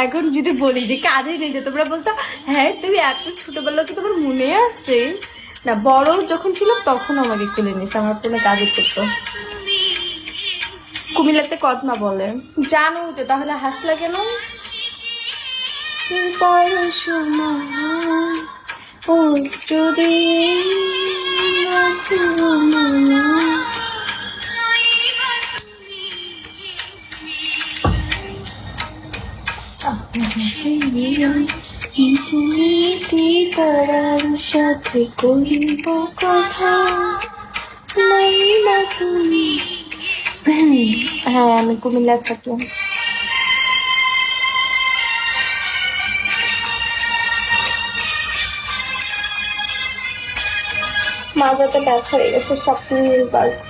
এখন যদি বলি যে কাঁধে নিতে, তোমরা বলতো হ্যাঁ তুমি এত ছোটবেলা কি তোমার মনে আছে? না, বড় যখন ছিল তখন আমাকে কোলে নিয়েছে, আমার কোনো কাজে করতো। কুমিল্লাতে কদমা বলে, জানো তো, তাহলে হাসলা কেন? পড়াশোনা ও যদি তারার সাথে করিব কথা, তুমি। হ্যাঁ, আমি কুমিল্লায় থাকি। মাথাটা ব্যথা হয়ে গেছে, স্বপ্নের গল্প।